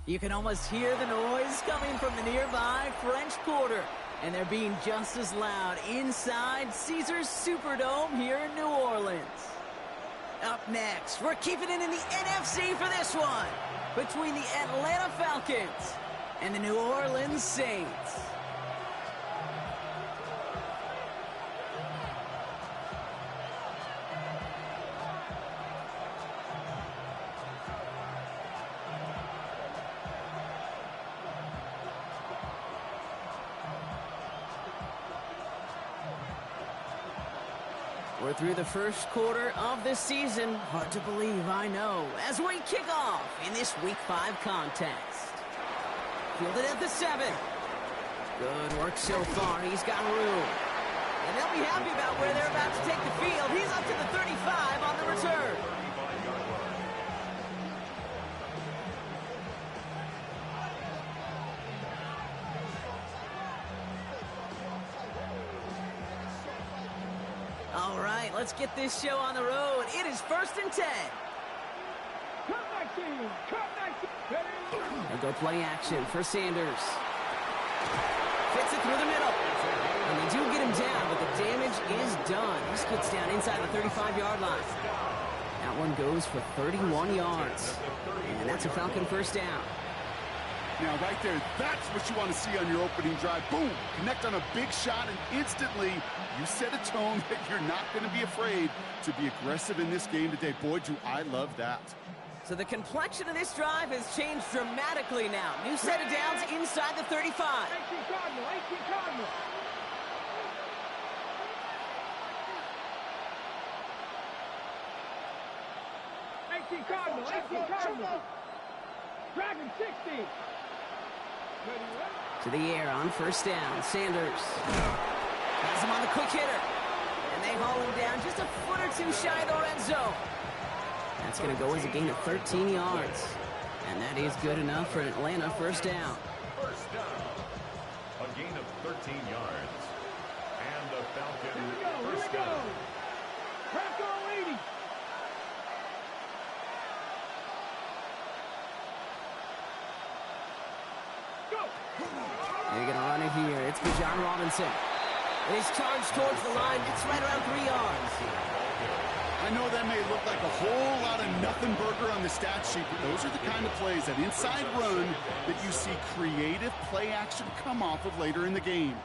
You can almost hear the noise coming from the nearby French Quarter, and they're being just as loud inside Caesars Superdome here in New Orleans. Up next, we're keeping it in the NFC for this one, between the Atlanta Falcons and the New Orleans Saints. We're through the first quarter of this season. Hard to believe, I know, as we kick off in this Week 5 contest. Fielded at the 7. Good work so far. He's got room. And they'll be happy about where they're about to take the field. He's up to the 35 on the return. All right, let's get this show on the road. It is 1st and 10. They'll go play action for Sanders. Fits it through the middle. And they do get him down, but the damage is done. He gets down inside the 35-yard line. That one goes for 31 yards. And that's a Falcon first down. Now, right there, that's what you want to see on your opening drive. Boom! Connect on a big shot, and instantly you set a tone that you're not going to be afraid to be aggressive in this game today. Boy, do I love that. So the complexion of this drive has changed dramatically now. New set of downs inside the 35. 18 Cardinal, 18 Cardinal. Dragon 60. To the air on first down. Sanders has him on the quick hitter. And they haul him down just a foot or two shy of the red zone. That's going to go as a gain of 13 yards. And that is good enough for an Atlanta first down. First down. A gain of 13 yards. And the Falcon first down. Crack on 80. They're going to run it here. It's Bijan Robinson. And he's charged towards the line. It's right around 3 yards. I know that may look like a whole lot of nothing burger on the stat sheet, but those are the kind of plays, that inside run, that you see creative play action come off of later in the game.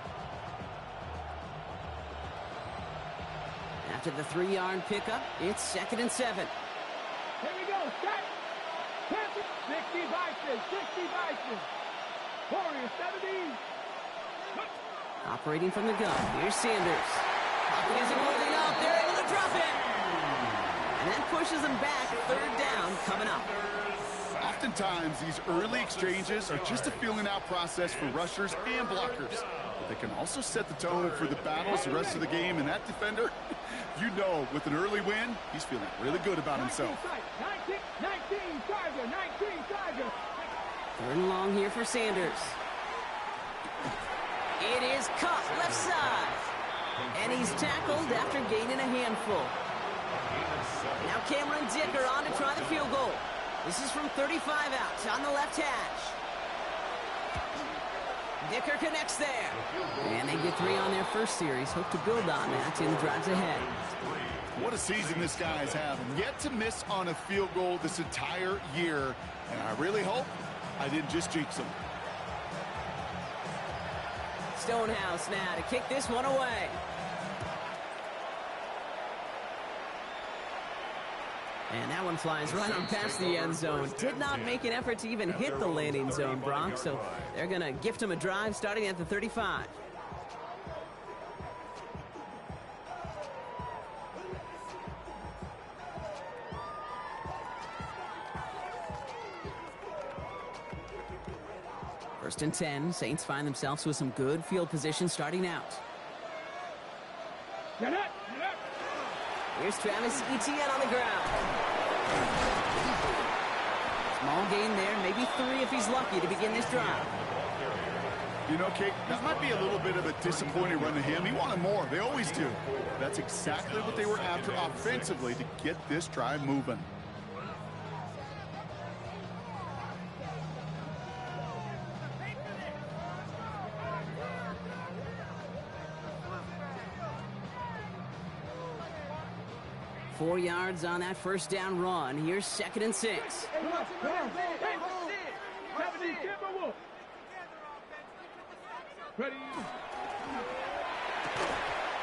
After the 3-yard pickup, it's 2nd and 7. Here we go. Set. 60 Bison. 60 Bison. Warriors 70. Operating from the gun. Here's Sanders. Pocket isn't holding up. They're able to drop it. And that pushes them back. 3rd down coming up. Oftentimes, these early exchanges are just a feeling out process for rushers and blockers. But they can also set the tone for the battles the rest of the game. And that defender, you know, with an early win, he's feeling really good about himself. 19 Tiger. 19 Tiger. 3rd and long here for Sanders. It is cut left side. And he's tackled after gaining a handful. Now Cameron Dicker on to try the field goal. This is from 35 out on the left hash. Dicker connects there. And they get 3 on their first series. Hope to build on that in the drives ahead. What a season this guy's having. Yet to miss on a field goal this entire year. And I really hope I didn't just jinx him. Stonehouse now to kick this one away. And that one flies right on past the end zone. Did not make an effort to even hit the landing zone, Brock. So they're going to gift him a drive starting at the 35. First and 10. Saints find themselves with some good field position starting out. Get it. Here's Travis Etienne on the ground. Small gain there, maybe 3 if he's lucky to begin this drive. You know, Kate, that might be a little bit of a disappointing run to him. He wanted more. They always do. That's exactly what they were after offensively to get this drive moving. 4 yards on that first down run. Here's 2nd and 6. Ready.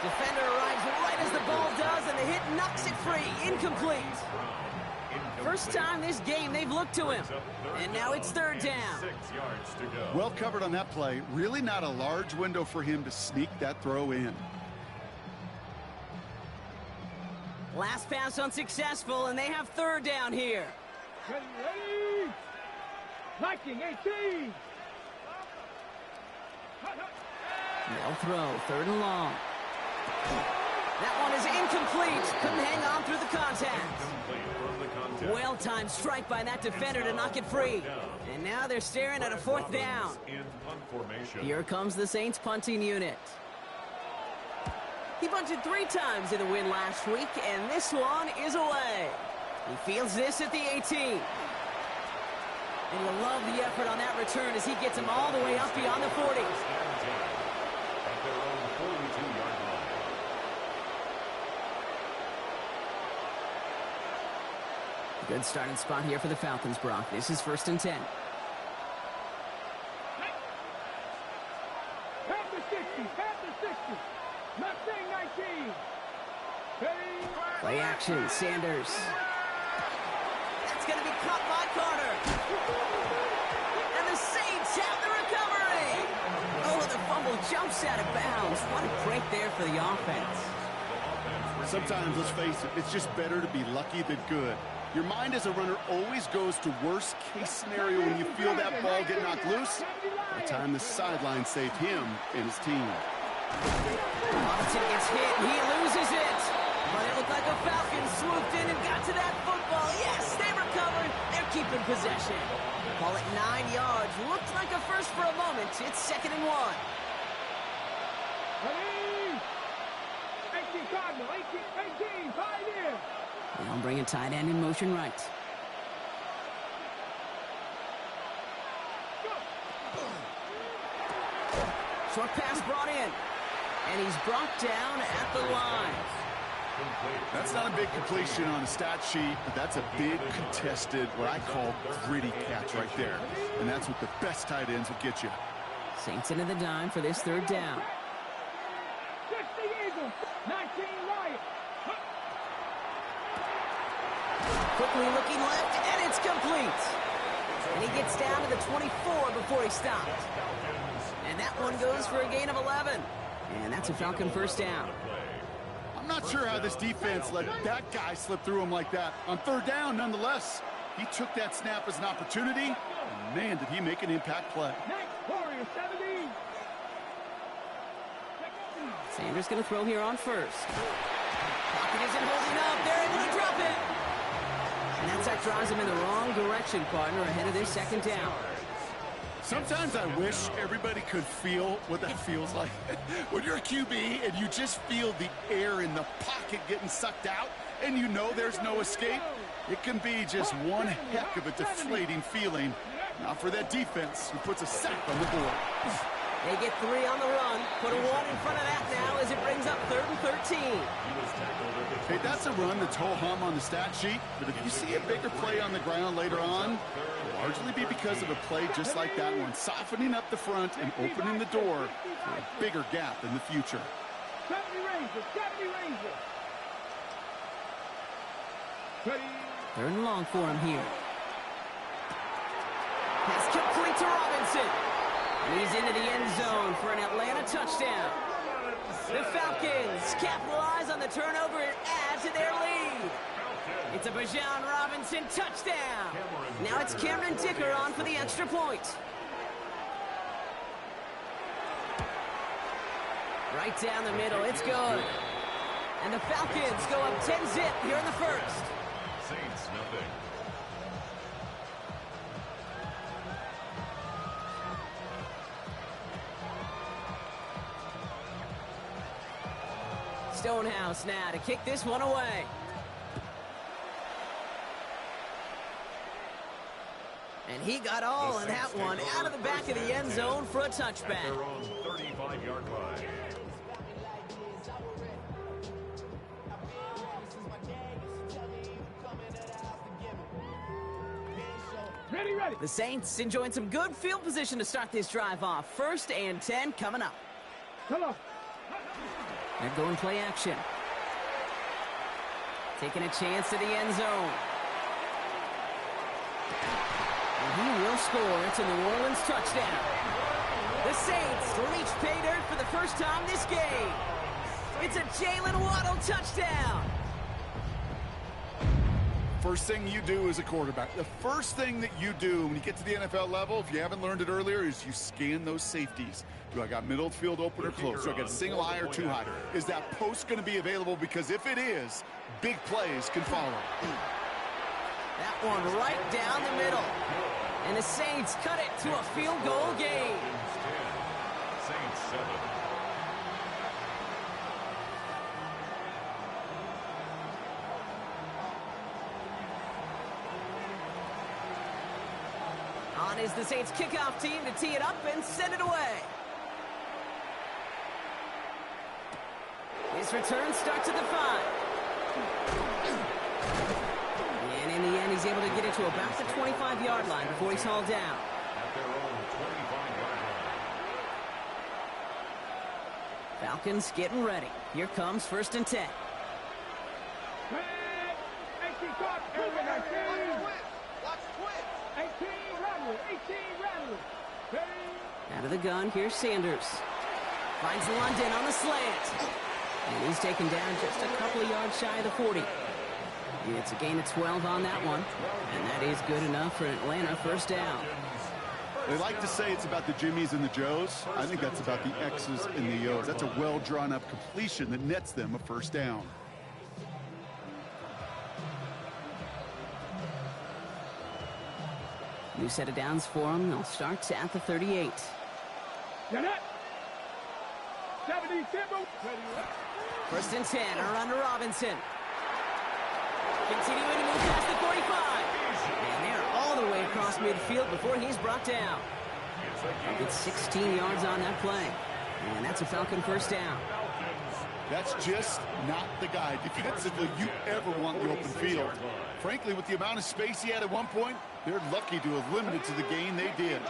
Defender arrives right as the ball does, and the hit knocks it free. Incomplete. First time this game they've looked to him. And now it's 3rd down. 6 yards to go. Well covered on that play. Really not a large window for him to sneak that throw in. Last pass unsuccessful, and they have 3rd down here. Ready. Liking 18. They'll throw 3rd and long. That one is incomplete. Couldn't hang on through the contact. Well-timed strike by that defender to knock it free. And now they're staring at a 4th down. Here comes the Saints punting unit. He punted 3 times in the win last week, and this one is away. He fields this at the 18. And you'll love the effort on that return as he gets him all the way up beyond the 40. Good starting spot here for the Falcons, Brock. This is 1st and 10. Pass the 60. Pass the 60. Mustang 19. Ready. Play action, Sanders. That's going to be caught by Carter. And the Saints have the recovery. Oh, the fumble jumps out of bounds. What a break there for the offense. Sometimes, let's face it, it's just better to be lucky than good. Your mind as a runner always goes to worst-case scenario when you feel that ball get knocked loose. By the time the sideline saved him and his team. Robinson gets hit, and he loses it. But it looked like a Falcon swooped in and got to that football. Yes, they recovered. They're keeping possession. Call it 9 yards. Looked like a first for a moment. It's 2nd and 1. Ready. 18 Cardinal. 18. Pioneer. Now bring a tight end in motion right. Short pass brought in. And he's brought down at the line. That's not a big completion on a stat sheet, but that's a big contested, what I call gritty catch right there. And that's what the best tight ends will get you. Saints into the dime for this 3rd down. 60 Eagles. 19 Lions. Quickly looking left, and it's complete. And he gets down to the 24 before he stopped. And that one goes for a gain of 11. And that's a Falcon 1st down. I'm not sure how this defense let that guy slip through him like that. On 3rd down, nonetheless, he took that snap as an opportunity. And man, did he make an impact play. Warrior 70. Sanders going to throw here on 1st. Pocket isn't holding up. They're able to drop it. And that drives him in the wrong direction, partner, ahead of this 2nd down. Sometimes I wish everybody could feel what that feels like. When you're a QB and you just feel the air in the pocket getting sucked out and you know there's no escape, it can be just one heck of a deflating feeling. Now for that defense who puts a sack on the board. They get 3 on the run. Put a 1 in front of that now as it brings up 3rd and 13. Hey, that's a run that's ho-hum on the stat sheet, but if you see a bigger play on the ground later on, it'll largely be because of a play just like that one, softening up the front and opening the door for a bigger gap in the future. 70 Rangers. 70 Rangers. Ready. 3rd and long for him here. Pass complete to Robinson. And he's into the end zone for an Atlanta touchdown. The Falcons capitalize on the turnover and add to their lead. It's a Bijan Robinson touchdown. Now it's Cameron Dicker on for the extra point. Right down the middle, it's good. And the Falcons go up 10-zip here in the 1st. Saints, nothing. Stonehouse now to kick this one away. And he got all of that one out of the back of the end zone for a touchback. Their own 35-yard line. The Saints enjoying some good field position to start this drive off. 1st and 10 coming up. Come on. They're going play action. Taking a chance to the end zone. And he will score. It's a New Orleans touchdown. The Saints reach pay dirt for the first time this game. It's a Jalen Waddle touchdown. First thing you do as a quarterback, the first thing that you do when you get to the NFL level, if you haven't learned it earlier, is you scan those safeties. Do I got middle of the field open or close? Do I got a single high or two high? Is that post going to be available? Because if it is, big plays can follow. That one right down the middle. And the Saints cut it to a field goal game. Saints 7. On is the Saints kickoff team to tee it up and send it away. His return starts at the 5. And in the end, he's able to get it to about the 25-yard line before he's hauled down. At their own 25-yard line. Falcons getting ready. Here comes 1st and 10. Out of the gun, here's Sanders. Finds London on the slant. And he's taken down just a couple of yards shy of the 40. It's a gain of 12 on that one. And that is good enough for an Atlanta 1st down. They like to say it's about the Jimmies and the Joes. I think that's about the X's and the O's. That's a well-drawn-up completion that nets them a 1st down. New set of downs for them. They'll start at the 38. First and 10 are under Robinson. Continuing to move past the 45. And they're all the way across midfield before he's brought down. He gets 16 yards on that play. And that's a Falcon 1st down. That's just not the guy defensively you ever want in the open field. Frankly, with the amount of space he had at one point, they're lucky to have limited to the gain they did.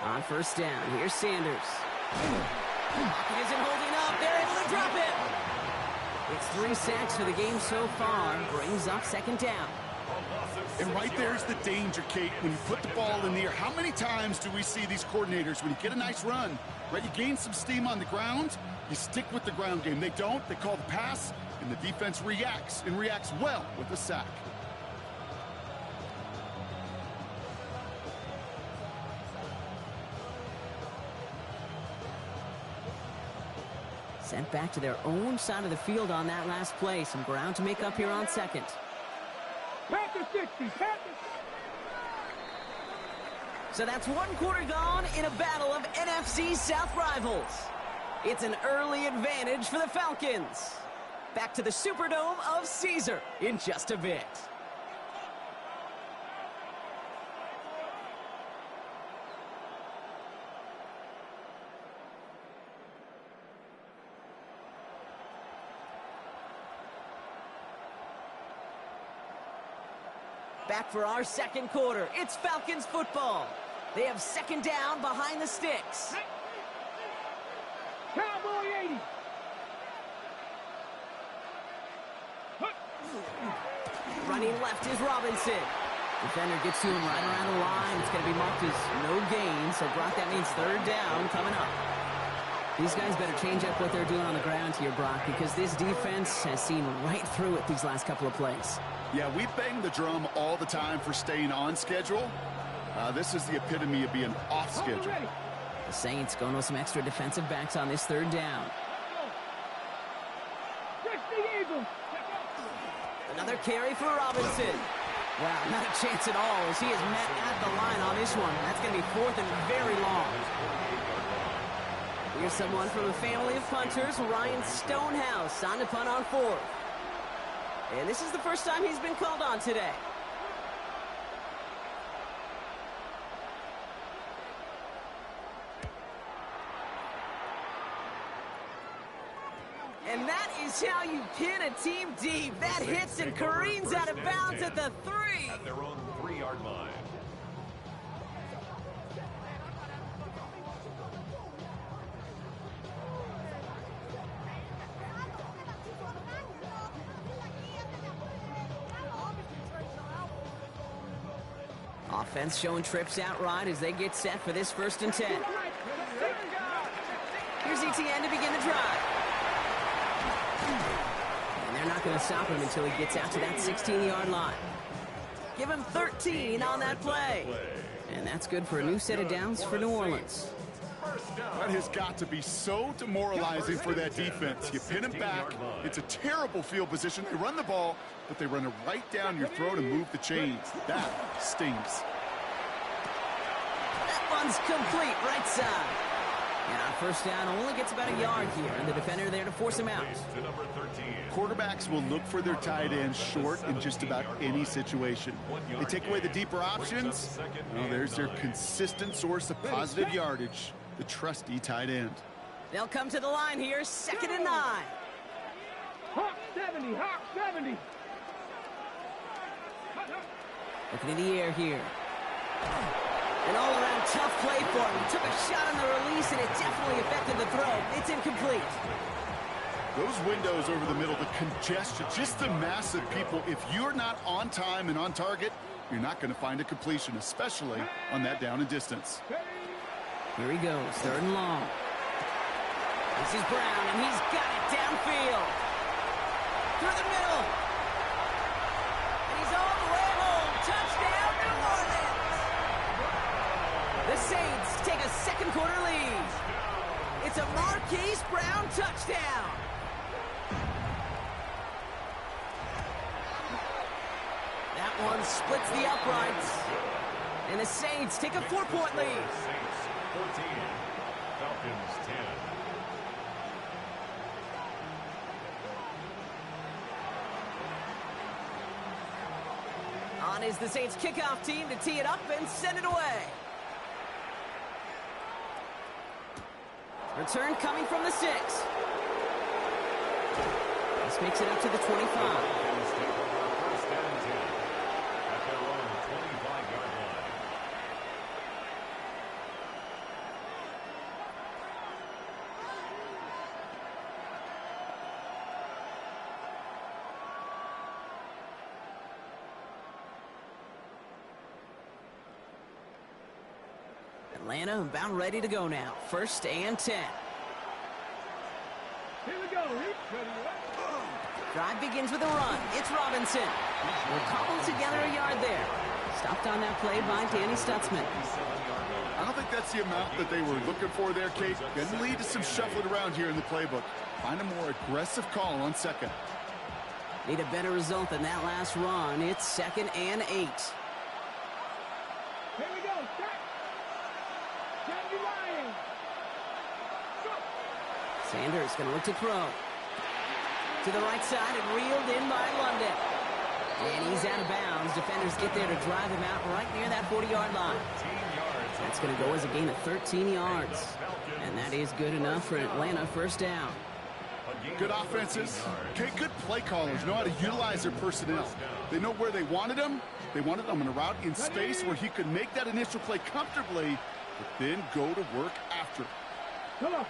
On 1st down, here's Sanders. Pocket isn't holding up. They're able to drop it. It's 3 sacks for the game so far. Brings up 2nd down. And right there's the danger, Kate, when you put the ball in the air. How many times do we see these coordinators, when you get a nice run, right, you gain some steam on the ground, you stick with the ground game. They don't. They call the pass, and the defense reacts, and reacts well with a sack. Sent back to their own side of the field on that last play. Some ground to make up here on 2nd. Panther 60, Panther. So that's 1 quarter gone in a battle of NFC South rivals. It's an early advantage for the Falcons. Back to the Superdome of Caesar in just a bit. Back for our 2nd quarter. It's Falcons football. They have 2nd down behind the sticks. Cowboy 80. Running left is Robinson. Defender gets to him right around the line. It's going to be marked as no gain. So, Brock, that means 3rd down coming up. These guys better change up what they're doing on the ground here, Brock, because this defense has seen right through it these last couple of plays. Yeah, we bang the drum all the time for staying on schedule. This is the epitome of being off schedule. The Saints going with some extra defensive backs on this 3rd down. Another carry for Robinson. Wow, not a chance at all as he is met at the line on this one. That's going to be 4th and very long. Here's someone from a family of punters, Ryan Stonehouse, on to punt on 4th. And this is the first time he's been called on today. And that is That's how you pin a team deep. That hits and careens out of bounds at the 3. At their own 3-yard line. Offense showing trips out right as they get set for this 1st and 10. Here's ETN to begin the drive. And they're not going to stop him until he gets out to that 16-yard line. Give him 13 on that play. And that's good for a new set of downs for New Orleans. That has got to be so demoralizing for that defense. You pin him back. It's a terrible field position. They run the ball, but they run it right down your throat and move the chains. That stings. That one's complete, right side. And our 1st down only gets about a yard here, and the defender there to force him out. Quarterbacks will look for their tight ends short in just about any situation. They take away the deeper options. Well, there's their consistent source of positive yardage, the trusty tight end. They'll come to the line here, 2nd and 9. Hawk 70, Hawk 70. Looking in the air here. An all-around tough play for him. He took a shot on the release, and it definitely affected the throw. It's incomplete. Those windows over the middle, the congestion, just the mass of people. If you're not on time and on target, you're not going to find a completion, especially on that down and distance. Here he goes, 3rd and long. This is Brown, and he's got it downfield. Through the middle. And he's all the way home. Touchdown, New Orleans. The Saints take a 2nd quarter lead. It's a Marquise Brown touchdown. That one splits the uprights. And the Saints take a 4-point lead. Saints 14, Falcons 10. On is the Saints kickoff team to tee it up and send it away. Return coming from the 6. This makes it up to the 25. Falcons take over 1st and 10 at their own 25-yard line. Atlanta about ready to go now. 1st and 10. Here we go. Drive begins with a run. It's Robinson. Will cobble together a yard there. Stopped on that play by Danny Stutzman. I don't think that's the amount that they were looking for there, Kate. Can lead to some shuffling around here in the playbook. Find a more aggressive call on 2nd. Need a better result than that last run. It's 2nd and 8. Here we go. Stop. Lion. Sanders going to look to throw. To the right side and reeled in by London. And he's out of bounds. Defenders get there to drive him out right near that 40-yard line. That's going to go as a gain of 13 yards. And that is good enough for Atlanta 1st down. Good offenses. Okay, good play callers know how to utilize their personnel. They know where they wanted him. They wanted him in a route in space where he could make that initial play comfortably, but then go to work after. Come on.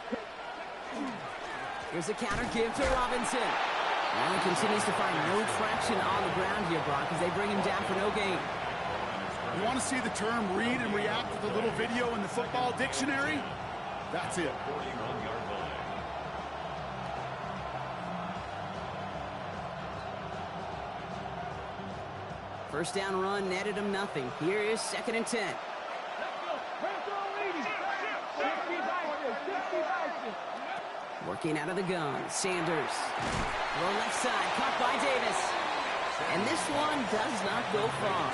Here's a counter give to Robinson. Allen continues to find no traction on the ground here, Brock, as they bring him down for no gain. You want to see the term read and react with a little video in the football dictionary? That's it. 41-yard line. First down run netted him nothing. Here is 2nd and 10. Working out of the gun, Sanders. Low left side, caught by Davis. And this one does not go far.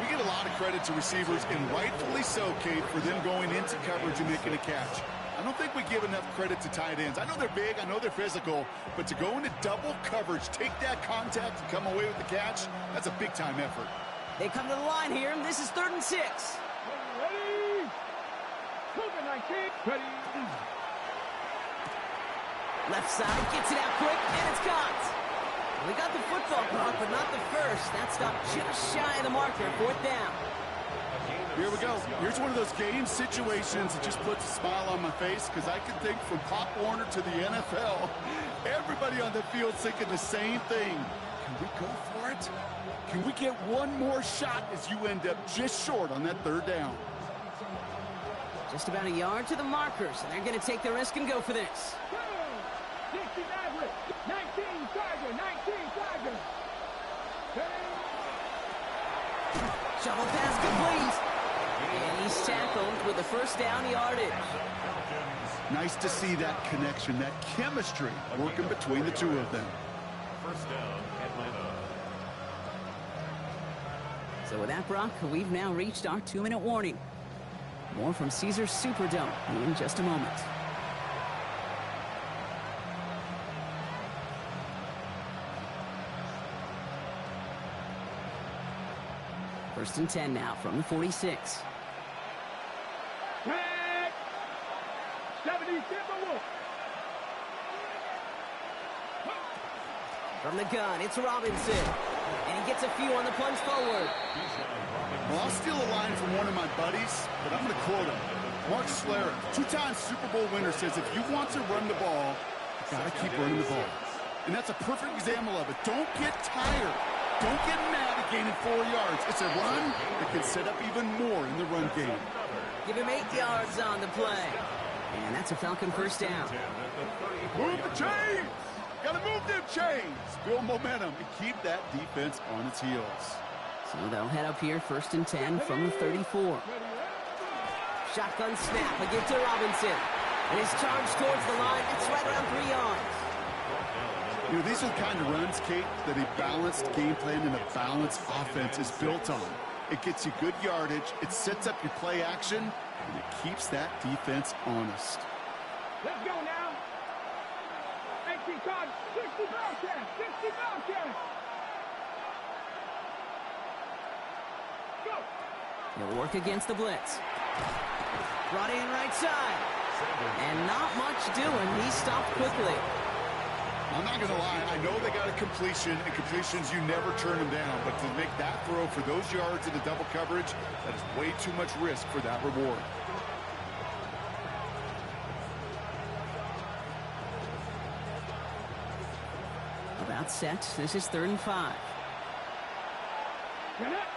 We get a lot of credit to receivers, and rightfully so, Kate, for them going into coverage and making a catch. I don't think we give enough credit to tight ends. I know they're big, I know they're physical, but to go into double coverage, take that contact, and come away with the catch, that's a big-time effort. They come to the line here, and this is 3rd and 6. Ready? Cougar 19. Ready? Left side, gets it out quick, and it's caught. We got the football caught, but not the first. That stopped just shy of the marker, 4th down. Here we go. Here's one of those game situations that just puts a smile on my face, because I can think from Pop Warner to the NFL, everybody on the field thinking the same thing. Can we go for it? Can we get one more shot as you end up just short on that 3rd down? Just about a yard to the markers, and they're going to take the risk and go for this. 19 Tiger, 19 Tiger. Shovel pass complete. And he's tackled with the 1st down yardage. Nice to see that connection, that chemistry working between the two of them. 1st down, Atlanta. So with that, Brock, we've now reached our 2-minute warning. More from Caesars Superdome in just a moment. First and 10 now from the 46. Tag. 70 Timberwolves. From the gun, it's Robinson. And he gets a few on the plunge forward. Well, I'll steal a line from one of my buddies, but I'm going to quote him. Mark Schlereth, 2-time Super Bowl winner, says if you want to run the ball, you got to keep running the ball. And that's a perfect example of it. Don't get tired. Don't get mad at gaining 4 yards. It's a run that can set up even more in the run game. Give him 8 yards on the play. And that's a Falcon 1st down. Move the chains! Got to move them chains! Build momentum and keep that defense on its heels. So they'll head up here 1st and 10 from the 34. Shotgun snap, a give to Robinson. And his charge towards the line, it's right around 3 yards. You know, these are the kind of runs, Kate, that a balanced game plan and a balanced offense is built on. It gets you good yardage, it sets up your play action, and it keeps that defense honest. Let's go now. 18 cards, 60 Bobcats, 60 Bobcats. Go. He'll work against the blitz. Brought in right side. And not much doing. He stopped quickly. I'm not going to lie, I know they got a completion, and completions, you never turn them down. But to make that throw for those yards in the double coverage, that is way too much risk for that reward. About set. This is 3rd and 5. Get up.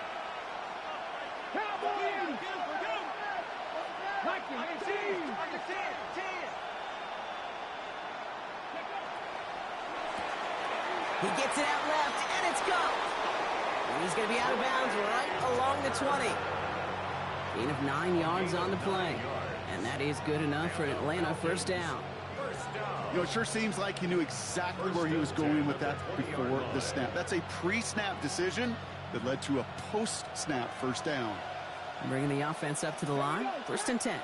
Cowboys. Like the team. He gets it out left, and it's gone. And he's going to be out of bounds right along the 20. Gain of 9 yards on the play. And that is good enough for an Atlanta 1st down. You know, it sure seems like he knew exactly where he was going with that before the snap. That's a pre-snap decision that led to a post-snap 1st down. And bringing the offense up to the line. 1st and 10.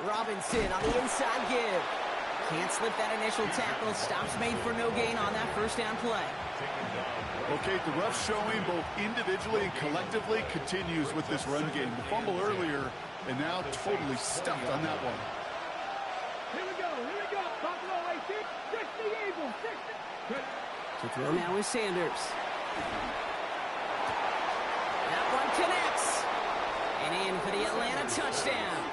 Robinson on the inside give. Can't slip that initial tackle. Stops made for no gain on that 1st down play. Okay, the rough showing both individually and collectively continues with this run game. The fumble earlier, and now totally stuffed on that one. Here we go. Buffalo 18, 60 Eagles, 60. To throw now is Sanders. That one connects. And in for the Atlanta touchdown.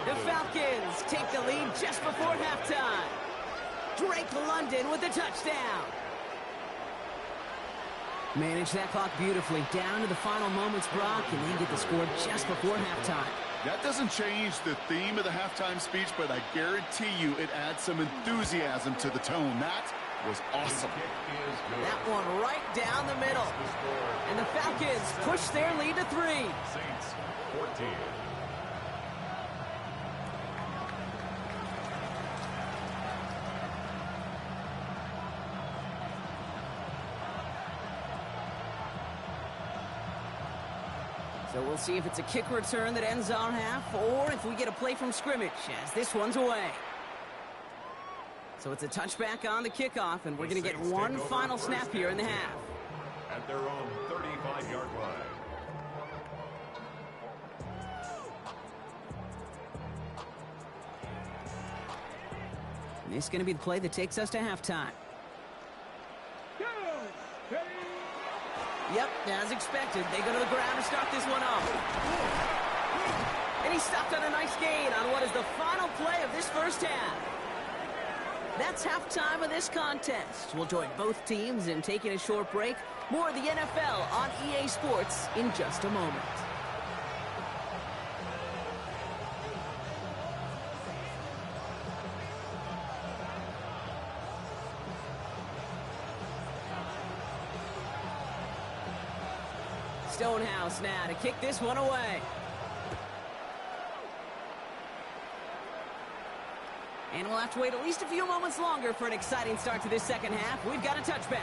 The Falcons take the lead just before halftime. Drake London with the touchdown. Manage that clock beautifully down to the final moments, Brock, and then get the score just before halftime. That doesn't change the theme of the halftime speech, but I guarantee you it adds some enthusiasm to the tone. That was awesome. That one right down the middle. And the Falcons push their lead to 3. Saints 14. So we'll see if it's a kick return that ends our half, or if we get a play from scrimmage, as this one's away. So it's a touchback on the kickoff, and we're going to get one final snap here in the half. At their own 35-yard line. And this is going to be the play that takes us to halftime. Go! Ready? Yep, as expected, they go to the ground to start this one off. And he stopped on a nice gain on what is the final play of this first half. That's halftime of this contest. We'll join both teams in taking a short break. More of the NFL on EA Sports in just a moment. Stonehouse now to kick this one away. And we'll have to wait at least a few moments longer for an exciting start to this second half. We've got a touchback.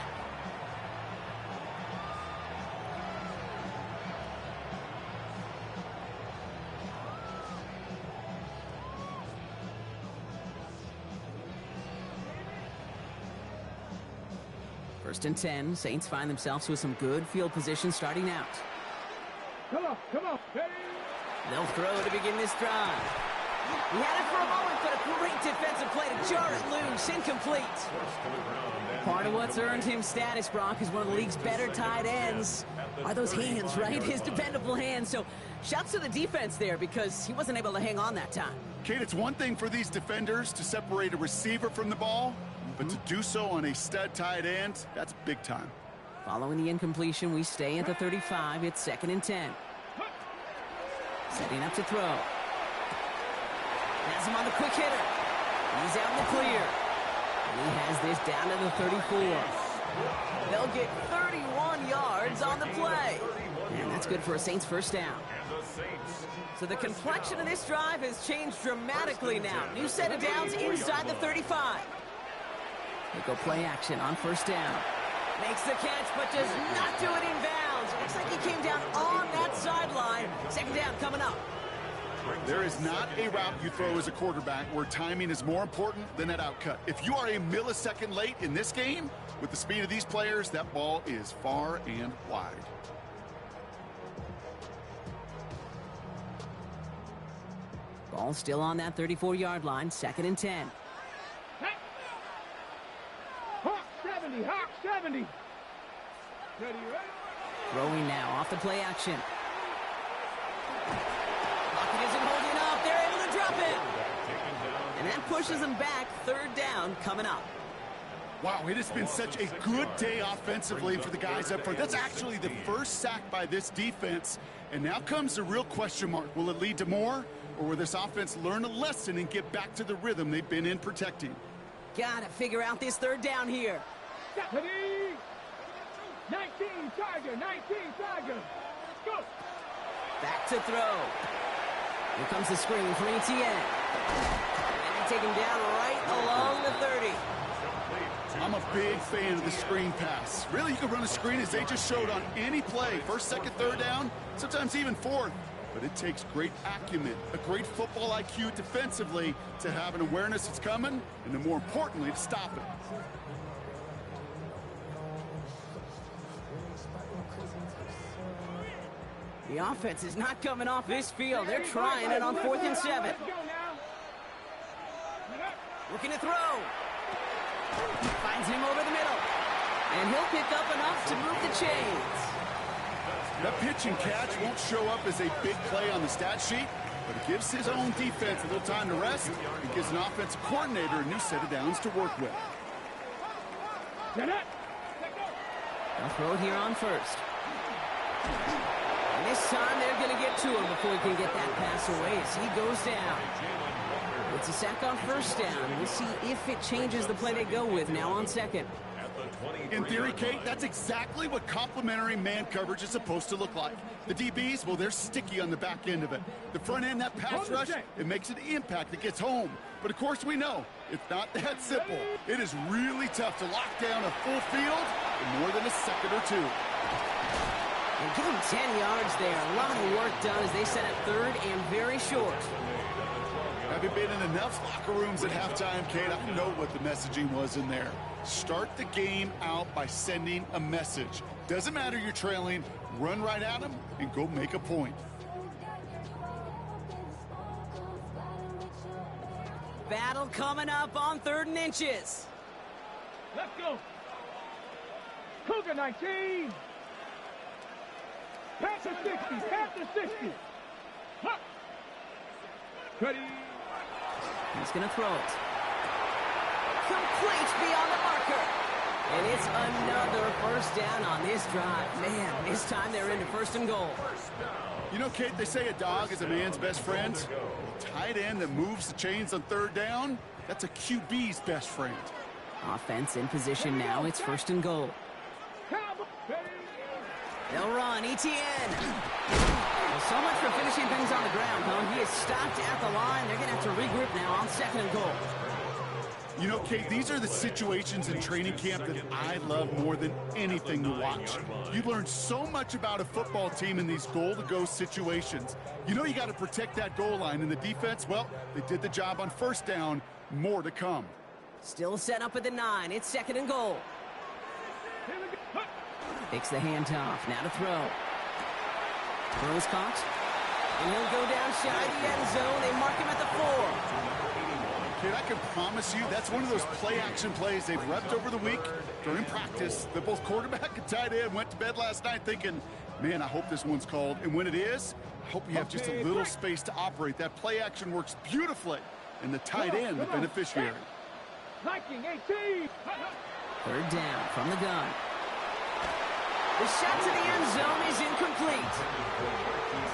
First and 10, Saints find themselves with some good field position starting out. Come on, come on. Ready? They'll throw to begin this drive. He had it for a moment, but a great defensive play to jar it loose, incomplete. Part of what's earned him status, Brock, is one of the league's better tight ends. Are those hands, right? His dependable hands. So shouts to the defense there because he wasn't able to hang on that time. Kate, it's one thing for these defenders to separate a receiver from the ball, but to do so on a stud tight end, that's big time. Following the incompletion, we stay at the 35. It's second and 10. Setting up to throw. Has him on the quick hitter. He's out in the clear. And he has this down to the 34. They'll get 31 yards on the play. And that's good for a Saints first down. So the complexion of this drive has changed dramatically now. New set of downs inside the 35. They go play action on first down. Makes the catch, but does not do it in bounds. Looks like he came down on that sideline. Second down coming up. There is not a route you throw as a quarterback where timing is more important than that outcut. If you are a millisecond late in this game, with the speed of these players, that ball is far and wide. Ball still on that 34-yard line, second and 10. Hawk 70, Hawk 70. Ready, ready? Throwing now off the play action. Pocket isn't holding up. They're able to drop it. And that pushes them back. Third down coming up. Wow, it has been such a good day offensively for the guys up front. That's actually the first sack by this defense. And now comes the real question mark. Will it lead to more? Or will this offense learn a lesson and get back to the rhythm they've been in protecting? Gotta figure out this third down here. Ready? 19 Tiger, 19 Tiger. Go. Back to throw. Here comes the screen from ETN. And they take him down right along the 30. I'm a big fan of the screen pass. Really, you can run a screen as they just showed on any play. First, second, third down, sometimes even fourth. But it takes great acumen, a great football IQ defensively to have an awareness it's coming, and then more importantly, to stop it. The offense is not coming off this field. They're trying it on 4th and 7. Let's go now. Looking to throw. Finds him over the middle. And he'll pick up enough to move the chains. That pitch and catch won't show up as a big play on the stat sheet, but it gives his own defense a little time to rest and gives an offensive coordinator a new set of downs to work with. They'll throw it here on first. And this time they're going to get to him before he can get that pass away as he goes down. It's a sack on first down. We'll see if it changes the play they go with now on second. In theory, Kate, that's exactly what complementary man coverage is supposed to look like. The DBs, well, they're sticky on the back end of it. The front end, that pass rush, it makes an impact that gets home. But of course we know, it's not that simple. It is really tough to lock down a full field in more than a second or two. And give him 10 yards there. A lot of work done as they set it third and very short. Having been in enough locker rooms at halftime, Kate, I know what the messaging was in there. Start the game out by sending a message. Doesn't matter you're trailing, run right at them and go make a point. Battle coming up on 3rd and inches. Let's go. Cougar 19. Panther 60. Panther 60. Huh. Ready. He's going to throw it. Complete beyond the marker. And it's another first down on this drive. Man, this time they're into 1st and goal. You know, Kate, they say a dog is a man's best friend. A tight end that moves the chains on 3rd down, that's a QB's best friend. Offense in position now. It's 1st and goal. They'll run. Etienne. Well, so much for finishing things on the ground, Cone. He is stopped at the line. They're going to have to regroup now on 2nd and goal. You know, Kate, these are the situations in training camp that I love more than anything to watch. You learn so much about a football team in these goal-to-go situations. You know you got to protect that goal line, and the defense, well, they did the job on 1st down. More to come. Still set up at the 9. It's 2nd and goal. Takes the handoff. Now to throw. Throws caught. And he'll go down shy of the end zone. They mark him at the 4. Kid, I can promise you that's one of those play-action plays they've repped over the week during practice that both quarterback and tight end went to bed last night thinking, man, I hope this one's called. And when it is, I hope you have just a little space to operate. That play-action works beautifully. And the tight end, the beneficiary. Viking 18. 3rd down from the gun. The shot to the end zone is incomplete.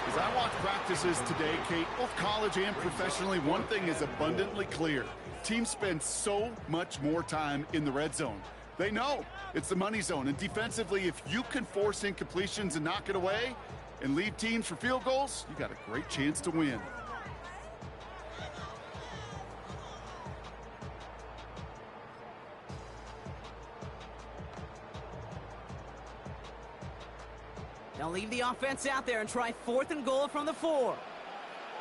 As I watch practices today, Kate, both college and professionally, one thing is abundantly clear. Teams spend so much more time in the red zone. They know it's the money zone. And defensively, if you can force incompletions and knock it away and leave teams for field goals, you got a great chance to win. They'll leave the offense out there and try 4th and goal from the 4.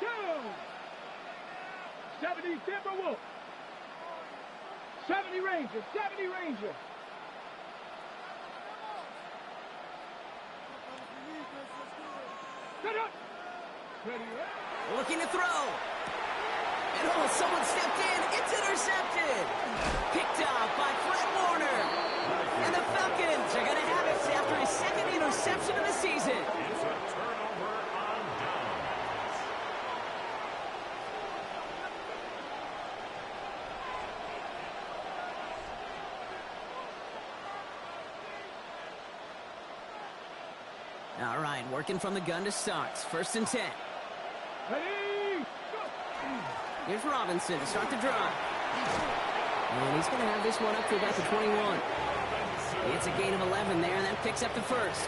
Go! 70 Timberwolves. 70 Rangers. 70 Rangers. Ready. Looking to throw. And oh, someone stepped in. It's intercepted. Picked up by Fred Warner. And the Falcons are going to have it after his 2nd interception of the season. It's a turnover on downs. All right, working from the gun to start. 1st and 10. Ready. Go. Here's Robinson to start the drive. And he's going to have this one up to about the 21. It's a gain of 11 there, and that picks up the 1st.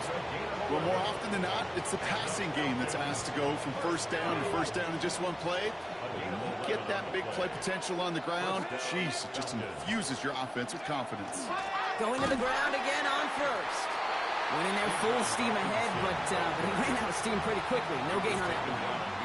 Well, more often than not, it's the passing game that's asked to go from 1st down to 1st down in just one play. You get that big play potential on the ground, jeez, it just infuses your offense with confidence. Going to the ground again on 1st. Went in there full steam ahead, but he ran out of steam pretty quickly. No gain on that one.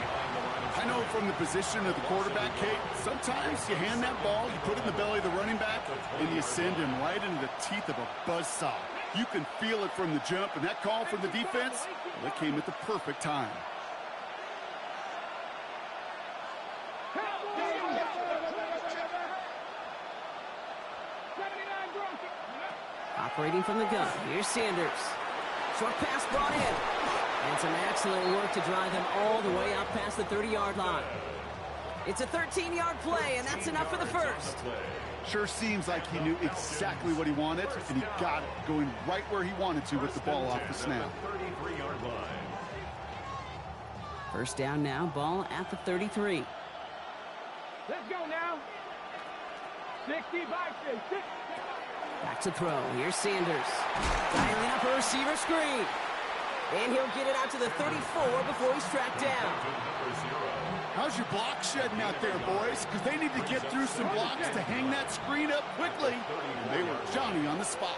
I know from the position of the quarterback, Kate, sometimes you hand that ball, you put it in the belly of the running back, and you send him right into the teeth of a buzzsaw. You can feel it from the jump, and that call from the defense, well, it came at the perfect time. Operating from the gun. Here's Sanders. Short pass brought in. And some excellent work to drive him all the way out past the 30-yard line. It's a 13-yard play, and that's enough for the 1st. Sure seems like he knew exactly what he wanted, and he got it, going right where he wanted to with the ball off the snap. 33-yard line. 1st down now, ball at the 33. Let's go now. 60 by 60. Back to throw. Here's Sanders. Dialing up a receiver screen. And he'll get it out to the 34 before he's tracked down. How's your block shedding out there, boys? Because they need to get through some blocks to hang that screen up quickly. And they were Johnny on the spot.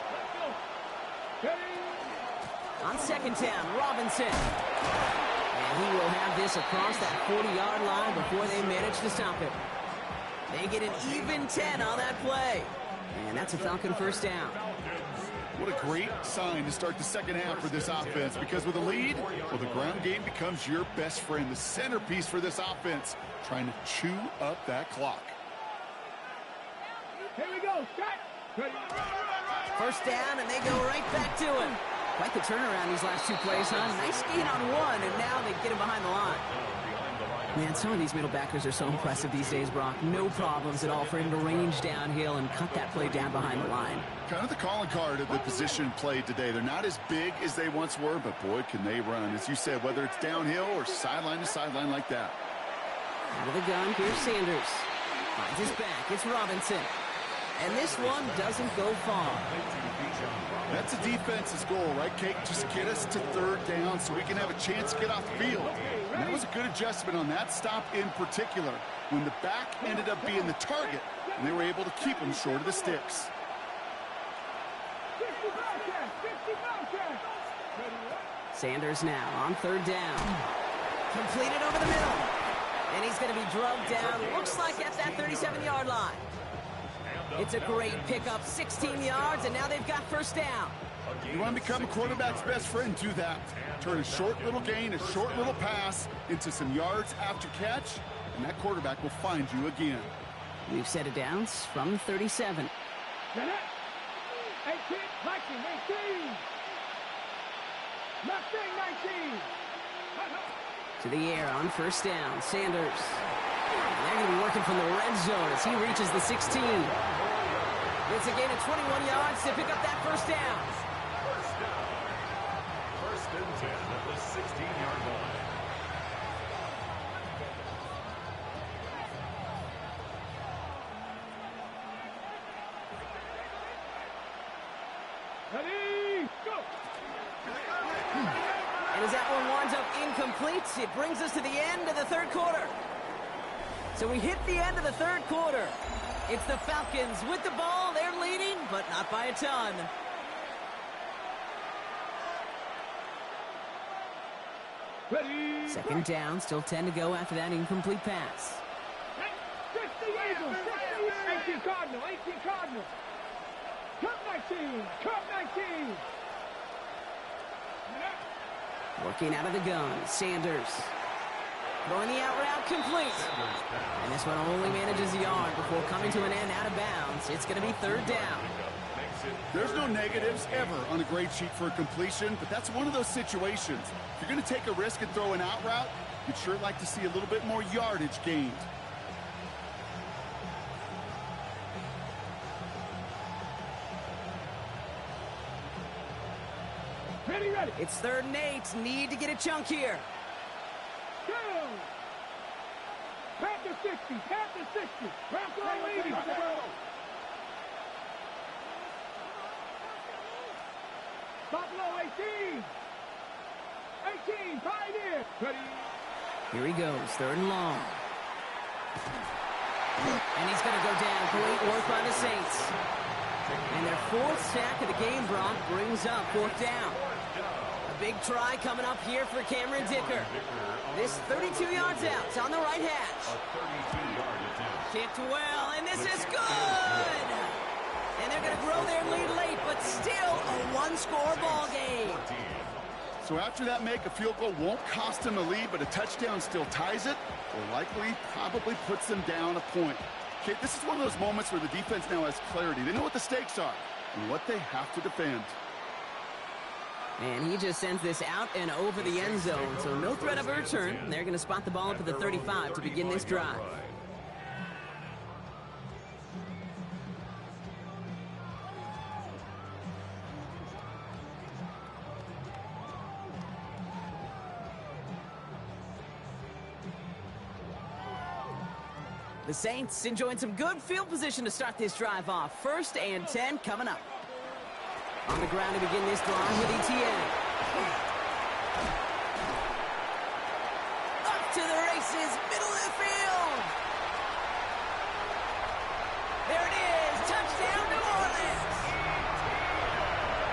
On 2nd down, Robinson. And he will have this across that 40-yard line before they manage to stop him. They get an even 10 on that play. And that's a Falcon 1st down. What a great sign to start the 2nd half for this offense, because with a lead, well, the ground game becomes your best friend, the centerpiece for this offense, trying to chew up that clock. Here we go. Shot. Ready. First down, and they go right back to him. Quite the turnaround these last two plays, huh? Nice gain on one, and now they get him behind the line. Man, some of these middle backers are so impressive these days, Brock. No problems at all for him to range downhill and cut that play down behind the line. Kind of the calling card of the position played today. They're not as big as they once were, but boy, can they run. As you said, whether it's downhill or sideline to sideline like that. Out of the gun, here's Sanders. Finds his back, it's Robinson. And this one doesn't go far. That's a defense's goal, right, Kate? Just get us to third down so we can have a chance to get off the field. And that was a good adjustment on that stop in particular, when the back ended up being the target, and they were able to keep him short of the sticks. 50 Bobcats. 50 Bobcats. Sanders now on third down. Completed over the middle. And he's going to be drugged down, looks like at that 37-yard line. It's a great pickup, 16 yards, and now they've got first down. You want to become a quarterback's best friend, do that. Turn a short little gain, a short little pass into some yards after catch, and that quarterback will find you again. We've set it down from 37. 18, 19, 18. Left thing, 19. To the air on first down, Sanders. And they're going to be working from the red zone as he reaches the 16. It's a gain of 21 yards to pick up that first down. First and 10 at the 16-yard line. Ready, go. And as that one winds up incomplete, it brings us to the end of the third quarter. So we hit the end of the third quarter. It's the Falcons with the ball. They're leading, but not by a ton. Ready. Second down, still 10 to go after that incomplete pass. 60 Eagles. 18 Cardinal. 18 Cardinal. Cup 19. Cup 19. Working out of the gun, Sanders. Throwing the out route complete. And this one only manages a yard before coming to an end out of bounds. It's going to be third down. There's no negatives ever on a grade sheet for a completion, but that's one of those situations. If you're going to take a risk and throw an out route, you'd sure like to see a little bit more yardage gained. Ready, ready. It's 3rd and 8. Need to get a chunk here. Go. Panther 60. Panther 60. Buffalo 80. Buffalo 18. 18. Pioneer. Ready. Here he goes, 3rd and long. And he's going to go down. Great work by the Saints. And their 4th sack of the game, Brock, brings up 4th down. A big try coming up here for Cameron Dicker. This 32 yards out. It's on the right hash. Kicked well, and this is good! And they're going to grow their lead late, but still a one-score ball game. So after that make, a field goal won't cost them the lead, but a touchdown still ties it, or likely probably puts them down a point. Okay, this is one of those moments where the defense now has clarity. They know what the stakes are and what they have to defend. And he just sends this out and over the end zone, so no threat of a return. They're going to spot the ball up at the 35 to begin this drive. The Saints enjoying some good field position to start this drive off. 1st and 10 coming up. On the ground to begin this drive with ETN. Up to the races, middle of the field. There it is, touchdown New Orleans.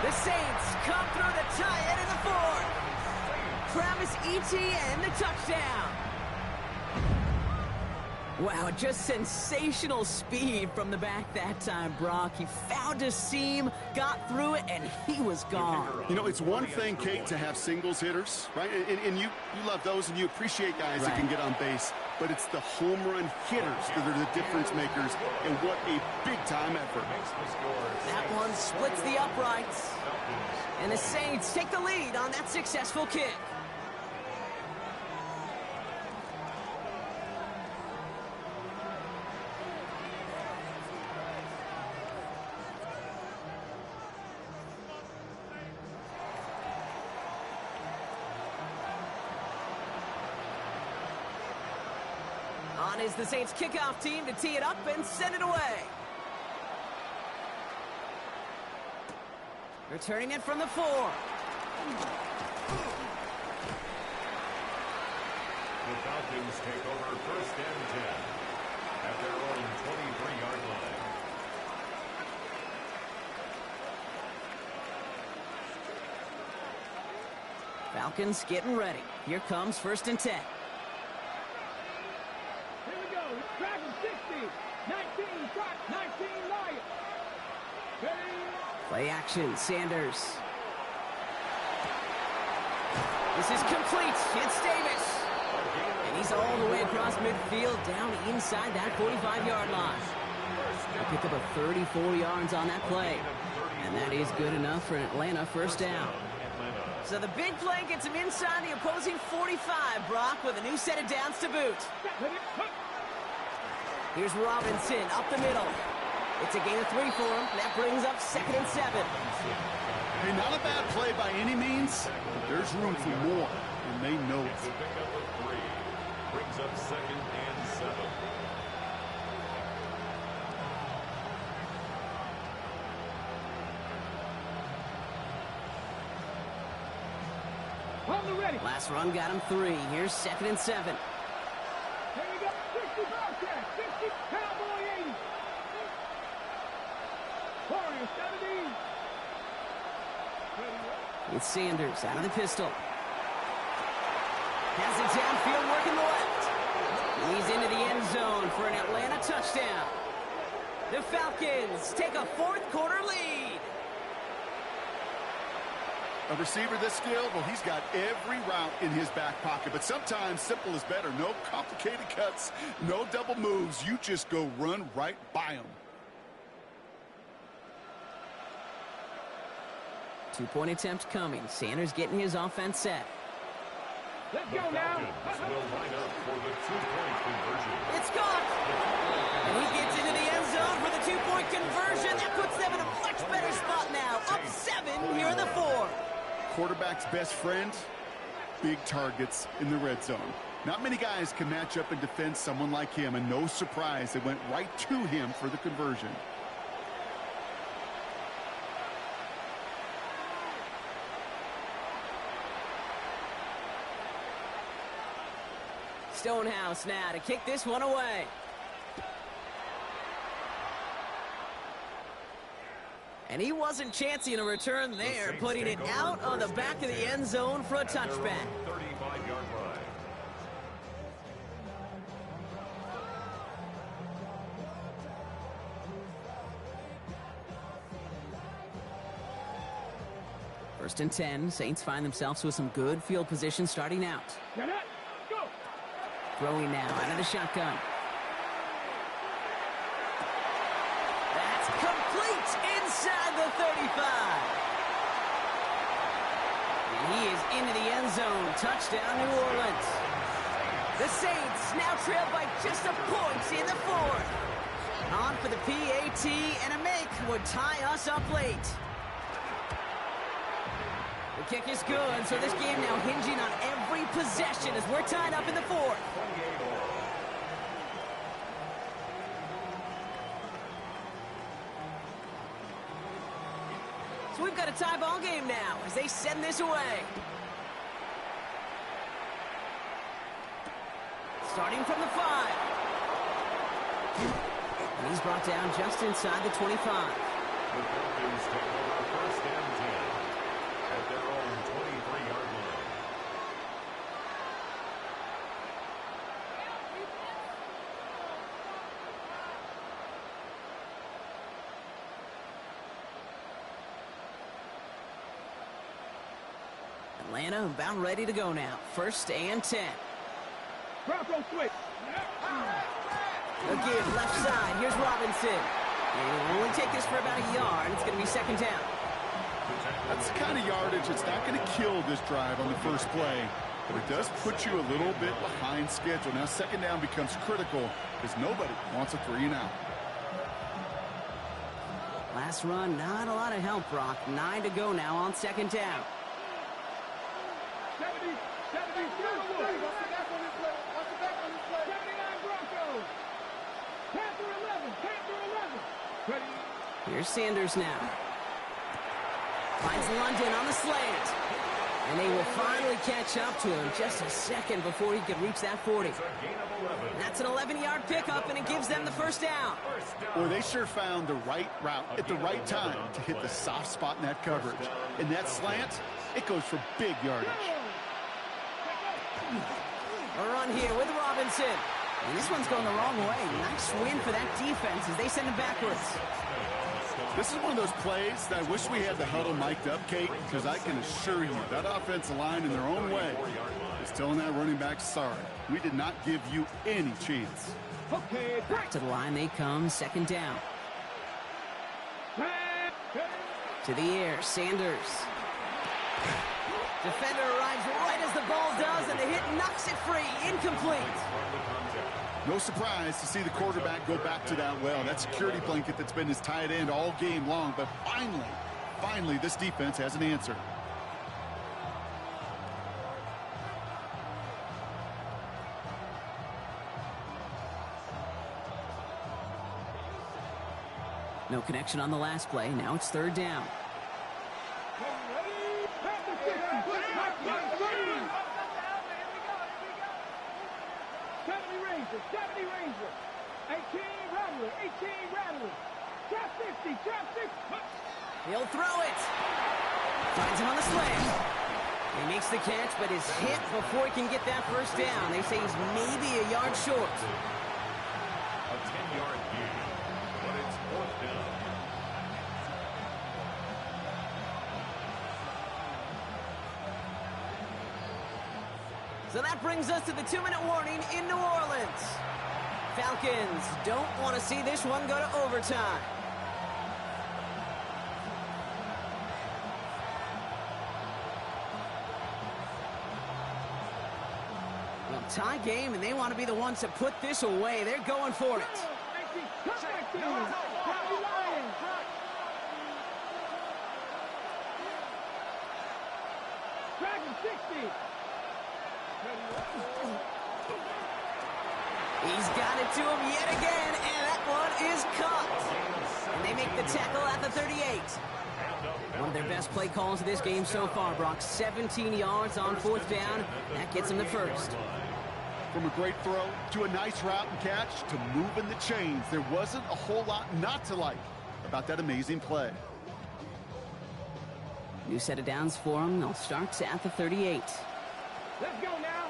The Saints come through to tie it in the 4th. Travis Etienne, the touchdown. Wow, just sensational speed from the back that time, Brock. He found a seam, got through it, and he was gone. You know, it's one thing, Kate, to have singles hitters, right? And you love those, and you appreciate guys that can get on base. But it's the home run hitters that are the difference makers, and what a big-time effort. That one splits the uprights. And the Saints take the lead on that successful kick. On is the Saints kickoff team to tee it up and send it away. Returning it from the 4. The Falcons take over 1st and 10 at their own 23-yard line. Falcons getting ready. Here comes 1st and 10. Here we go. Dragon 60. 19, shot. 19, Lion. Ready. Play action, Sanders. This is complete. It's Davis. And he's all the way across midfield, down inside that 45-yard line. They pick up a 34 yards on that play. And that is good enough for an Atlanta 1st down. So the big play gets him inside the opposing 45, Brock, with a new set of downs to boot. Here's Robinson up the middle. It's a gain of 3 for him. That brings up 2nd and 7. Hey, not a bad play by any means. There's room for more, and they know it. The pickup of 3 brings up 2nd and 7. On the ready. Last run got him 3. Here's 2nd and 7. Here we go. 60 Bobcat. 60 Cowboy 80. Warrior 70. It's Sanders out of the pistol. Has it downfield, working the left. He's into the end zone for an Atlanta touchdown. The Falcons take a 4th quarter lead. A receiver this skilled, well, he's got every route in his back pocket. But sometimes simple is better. No complicated cuts, no double moves. You just go run right by them. 2-point attempt coming. Sanders getting his offense set. Let's The go now. Falcons will line up for the 2-point conversion. It's gone. And he gets into the end zone for the 2-point conversion. That puts them in a much better spot now. Up 7 here in the 4. Quarterback's best friend, big targets in the red zone. Not many guys can match up and defend someone like him, and no surprise, they went right to him for the conversion. Stonehouse now to kick this one away. And he wasn't chancing a return there, putting it out on the back of the end zone for a touchback. 35-yard line. First and 10, Saints find themselves with some good field position starting out. Get it. Go. Throwing now out of the shotgun. That's complete inside the 35. And he is into the end zone. Touchdown, New Orleans. The Saints now trail by just a point in the 4th. On for the PAT, and a make would tie us up late. The kick is good, so this game now hinging on every possession as we're tied up in the 4th. So we've got a tie ball game now as they send this away. Starting from the 5. And he's brought down just inside the 25. The Falcons take over 1st and 10 at their own 23-yard line. Atlanta about ready to go now. 1st and 10. Bronco switch. A give left side. Here's Robinson. And he'll only take this for about a yard. It's going to be 2nd down. That's the kind of yardage that's not going to kill this drive on the first play, but it does put you a little bit behind schedule. Now 2nd down becomes critical because nobody wants a 3 and out. Last run, not a lot of help, Brock. 9 to go now on 2nd down. 70, 70, Silverwood. Watch the back on this play. Watch the back on this play. 79 Broncos. Panther 11. Panther 11. Ready. Here's Sanders now. Finds London on the slant. And they will finally catch up to him just a second before he could reach that 40. That's an 11-yard pickup, and it gives them the 1st down. Boy, they sure found the right route at the right time to hit the soft spot in that coverage. And that slant, it goes for big yardage. A run here with Robinson. And this one's going the wrong way. Nice win for that defense as they send him backwards. This is one of those plays that I wish we had the huddle mic'd up, Kate, because I can assure you that offensive line in their own way is telling that running back, sorry, we did not give you any chance. Okay, Back to the line they come, 2nd down. To the air, Sanders. Defender arrives right as the ball does, and the hit knocks it free. Incomplete. No surprise to see the quarterback go back to that well. That security blanket that's been his tight end all game long, but finally, this defense has an answer. No connection on the last play. Now it's 3rd down. Ranger. 18 Rattler. 18 Rattler. Trap 60. Trap 60. He'll throw it. Finds him on the slant. He makes the catch, but is hit before he can get that 1st down. They say he's maybe a yard short. A 10-yard gain, but it's 4th down. So that brings us to the 2-minute warning in New Orleans. Falcons don't want to see this one go to overtime. Well, tie game, and they want to be the ones to put this away. They're going for it. Dragon 60. He's got it to him yet again, and that one is caught. And they make the tackle at the 38. One of their best play calls of this game so far, Brock. 17 yards on 4th down. That gets them the 1st. From a great throw to a nice route and catch to moving the chains, there wasn't a whole lot not to like about that amazing play. New set of downs for them. They'll start at the 38. Let's go now.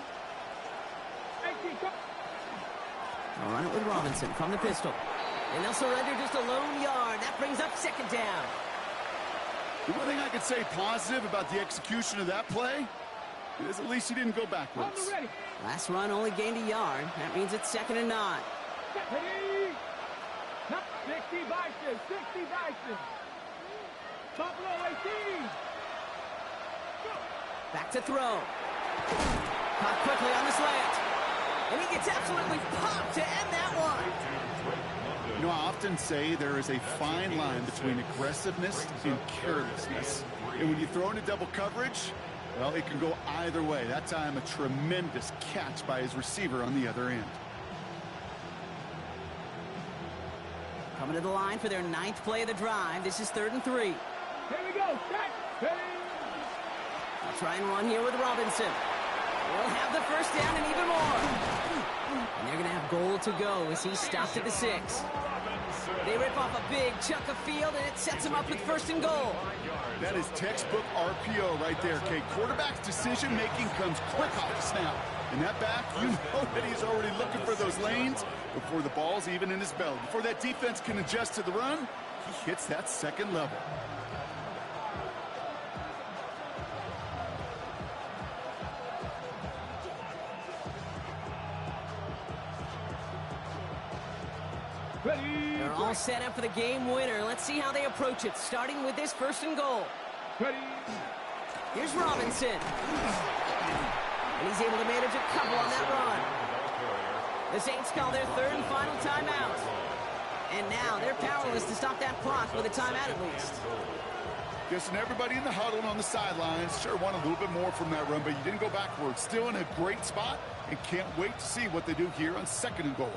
18. They'll run it with Robinson from the pistol. And they'll surrender just a lone yard. That brings up 2nd down. The one thing I could say positive about the execution of that play is at least he didn't go backwards. Last run only gained a yard. That means it's 2nd and 9. 60 Bison. 60 Bison. Buffalo 18. Back to throw. Caught quickly on the slant. And he gets absolutely popped to end that one. You know, I often say there is a fine line between aggressiveness and carelessness. And when you throw into double coverage, well, it can go either way. That time, a tremendous catch by his receiver on the other end. Coming to the line for their 9th play of the drive. This is 3rd and 3. Here we go. Ready. They'll try and run here with Robinson. They'll have the 1st down and even more. And they're going to have goal to go as he stopped at the 6. They rip off a big chunk of field, and it sets him up with 1st and goal. That is textbook RPO right there, Kate. Quarterback's decision-making comes quick off the snap. And that back, you know that he's already looking for those lanes before the ball's even in his belly. Before that defense can adjust to the run, he hits that 2nd level. They're all set up for the game winner. Let's see how they approach it, starting with this 1st and goal. Here's Robinson. And he's able to manage a couple on that run. The Saints call their 3rd and final timeout. And now they're powerless to stop that clock with a timeout at least. Guessing everybody in the huddle and on the sidelines sure want a little bit more from that run, but you didn't go backwards. Still in a great spot and can't wait to see what they do here on 2nd and goal.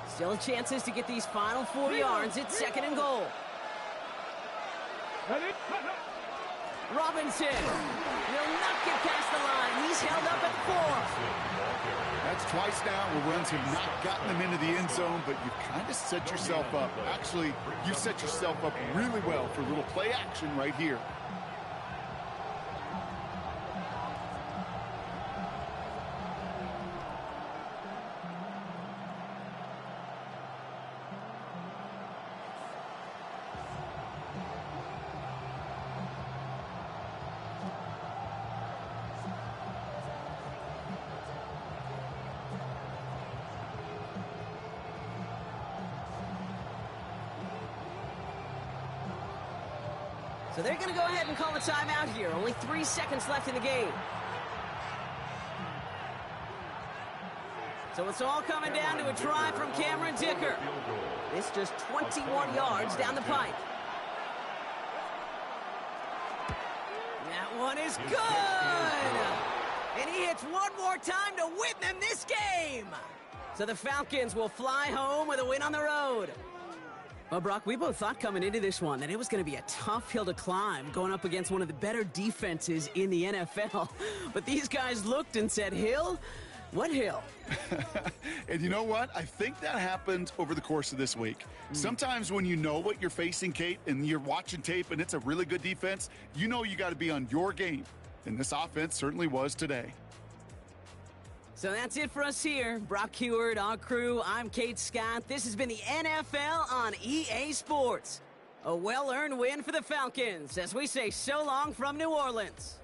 Still chances to get these final 4 yards. It's 2nd and goal. Robinson will not get past the line. He's held up at 4. That's twice now where runs have not gotten them into the end zone, but you've kind of set yourself up. Actually, you set yourself up really well for a little play action right here. So they're going to go ahead and call a timeout here. Only 3 seconds left in the game. So it's all coming down to a try from Cameron Dicker. This just 21 yards down the pipe. That one is good! And he hits one more time to win them this game! So the Falcons will fly home with a win on the road. Well, Brock, we both thought coming into this one that it was going to be a tough hill to climb going up against one of the better defenses in the NFL. But these guys looked and said, Hill? What hill? And you know what? I think that happened over the course of this week. Sometimes when you know what you're facing, Kate, and you're watching tape and it's a really good defense, you know you got to be on your game. And this offense certainly was today. So that's it for us here. Brock Heward, our crew, I'm Kate Scott. This has been the NFL on EA Sports. A well-earned win for the Falcons as we say so long from New Orleans.